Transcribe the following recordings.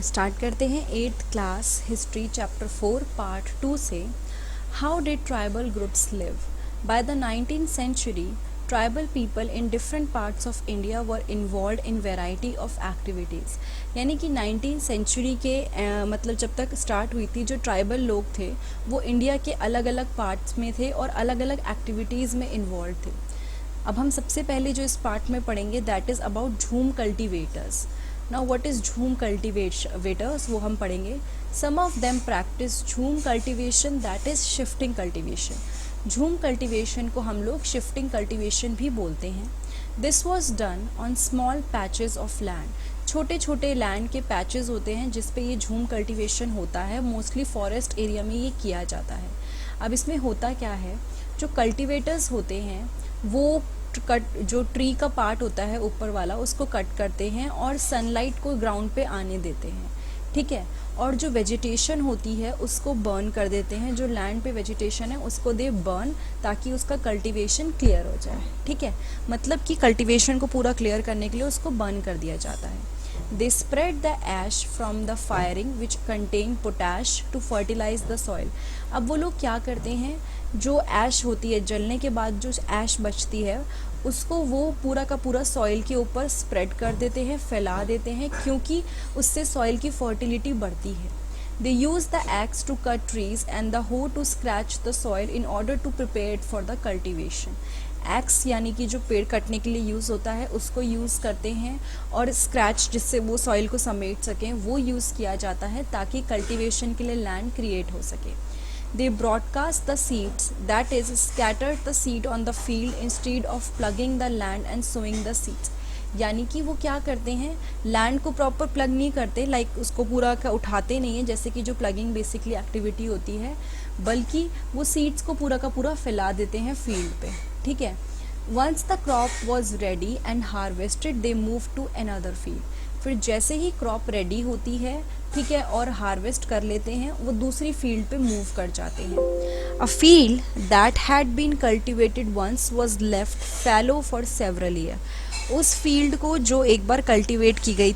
Start करते हैं 8th class history chapter 4 part 2 से। How did tribal groups live? By the 19th century tribal people in different parts of India were involve in variety of activities. यानी कि 19th century के मतलब जब तक start हुई थी, जो ट्राइबल लोग थे वो इंडिया के अलग अलग पार्ट्स में थे और अलग अलग एक्टिविटीज़ में इन्वॉल्व थे। अब हम सबसे पहले जो इस पार्ट में पढ़ेंगे दैट इज़ अबाउट झूम कल्टिवेटर्स। नाउ व्हाट इज़ झूम कल्टिवेटर्स वो हम पढ़ेंगे। सम ऑफ देम प्रैक्टिस झूम cultivation that is shifting cultivation. झूम कल्टिवेशन को हम लोग शिफ्टिंग कल्टिवेशन भी बोलते हैं। This was done on small patches of land. छोटे छोटे लैंड के पैचेस होते हैं जिस पे ये झूम कल्टिवेशन होता है। मोस्टली फॉरेस्ट एरिया में ये किया जाता है। अब इसमें होता क्या है, जो कल्टिवेटर्स होते हैं वो जो ट्री का पार्ट होता है ऊपर वाला उसको कट करते हैं और सनलाइट को ग्राउंड पे आने देते हैं, ठीक है। और जो वेजिटेशन होती है उसको बर्न कर देते हैं। जो लैंड पे वेजिटेशन है उसको दे बर्न ताकि उसका कल्टीवेशन क्लियर हो जाए, ठीक है। मतलब कि कल्टीवेशन को पूरा क्लियर करने के लिए उसको बर्न कर दिया जाता है। They spread the ash from the firing which contain potash to fertilize the soil। अब वो लोग क्या करते हैं, जो ऐश होती है जलने के बाद जो ऐश बचती है उसको वो पूरा का पूरा सॉइल के ऊपर स्प्रेड कर देते हैं, फैला देते हैं, क्योंकि उससे सॉइल की फर्टिलिटी बढ़ती है। They use the axe to cut trees and the hoe to scratch the soil in order to prepare it for the cultivation। X यानी कि जो पेड़ कटने के लिए यूज़ होता है उसको यूज़ करते हैं, और स्क्रैच जिससे वो सॉइल को समेट सकें वो यूज़ किया जाता है ताकि कल्टीवेशन के लिए लैंड क्रिएट हो सके। They broadcast the seeds that is scattered the seed on the field instead of plugging the land and sowing the seeds. यानी कि वो क्या करते हैं, लैंड को प्रॉपर प्लग नहीं करते, लाइक उसको पूरा का उठाते नहीं है जैसे कि जो प्लगिंग बेसिकली एक्टिविटी होती है, बल्कि वो सीड्स को पूरा का पूरा फैला देते हैं फील्ड पे, ठीक है। Once the crop was ready and harvested they move to another field. फिर जैसे ही क्रॉप रेडी होती है, ठीक है, और हार्वेस्ट कर लेते हैं, वो दूसरी फील्ड पे मूव कर जाते हैं। A field that had been cultivated once was left fallow for several year. उस फील्ड को जो एक बार कल्टिवेट की गई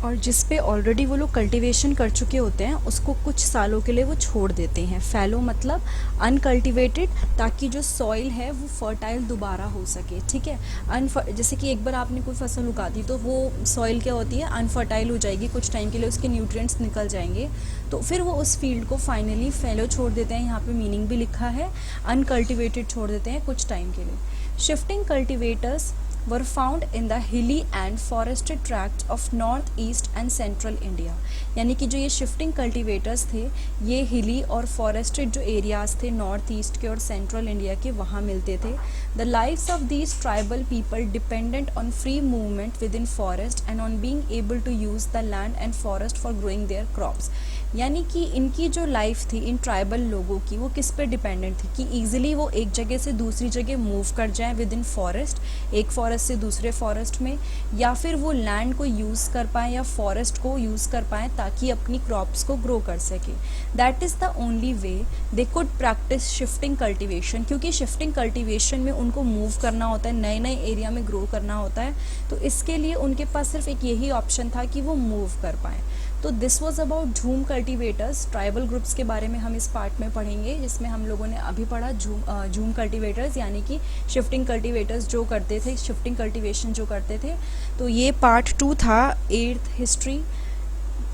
और जिस पे ऑलरेडी वो लोग कल्टीवेशन कर चुके होते हैं उसको कुछ सालों के लिए वो छोड़ देते हैं। फैलो मतलब अनकल्टिवेटेड, ताकि जो सॉइल है वो फर्टाइल दोबारा हो सके, ठीक है। जैसे कि एक बार आपने कोई फसल उगा दी तो वो सॉइल क्या होती है, अनफर्टाइल हो जाएगी, कुछ टाइम के लिए उसके न्यूट्रिएंट्स निकल जाएंगे, तो फिर वो उस फील्ड को फाइनली फैलो छोड़ देते हैं। यहाँ पे मीनिंग भी लिखा है, अनकल्टिवेटेड छोड़ देते हैं कुछ टाइम के लिए। Shifting cultivators were found in the hilly and forested tracts of north east and central India। यानी कि जो ये शिफ्टिंग कल्टीवेटर्स थे ये हिली और फॉरेस्टेड जो एरियाज थे नॉर्थ ईस्ट के और सेंट्रल इंडिया के वहाँ मिलते थे। The lives of these tribal people dependent on free movement within forest and on being able to use the land and forest for growing their crops. यानी कि इनकी जो लाइफ थी इन ट्राइबल लोगों की वो किस पे डिपेंडेंट थी कि ईजिली वो एक जगह से दूसरी जगह मूव कर जाएं विद इन फॉरेस्ट, एक फॉरेस्ट से दूसरे फॉरेस्ट में, या फिर वो लैंड को यूज़ कर पाएँ या फॉरेस्ट को यूज़ कर पाएँ ताकि अपनी क्रॉप्स को ग्रो कर सके। That is the only way they could practice shifting cultivation. क्योंकि शिफ्टिंग कल्टिवेशन में उनको मूव करना होता है, नए नए एरिया में ग्रो करना होता है, तो इसके लिए उनके पास सिर्फ एक यही ऑप्शन था कि वो मूव कर पाएँ। तो दिस वॉज अबाउट झूम कल्टिवेटर्स। ट्राइबल ग्रुप्स के बारे में हम इस पार्ट में पढ़ेंगे, जिसमें हम लोगों ने अभी पढ़ा झूम कल्टिवेटर्स यानी कि शिफ्टिंग कल्टिवेटर्स जो करते थे, शिफ्टिंग कल्टिवेशन जो करते थे। तो ये पार्ट 2 था 8th हिस्ट्री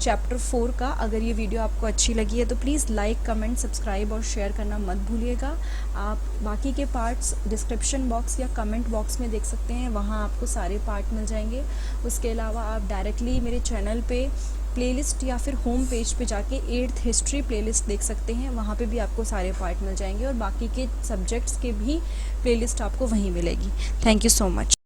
चैप्टर 4 का। अगर ये वीडियो आपको अच्छी लगी है तो प्लीज़ लाइक, कमेंट, सब्सक्राइब और शेयर करना मत भूलिएगा। आप बाकी के पार्ट्स डिस्क्रिप्शन बॉक्स या कमेंट बॉक्स में देख सकते हैं, वहाँ आपको सारे पार्ट मिल जाएंगे। उसके अलावा आप डायरेक्टली मेरे चैनल पे प्लेलिस्ट या फिर होम पेज पे जाके 8th हिस्ट्री प्लेलिस्ट देख सकते हैं, वहाँ पे भी आपको सारे पार्ट मिल जाएंगे और बाकी के सब्जेक्ट्स के भी प्लेलिस्ट आपको वहीं मिलेगी। Thank you so much.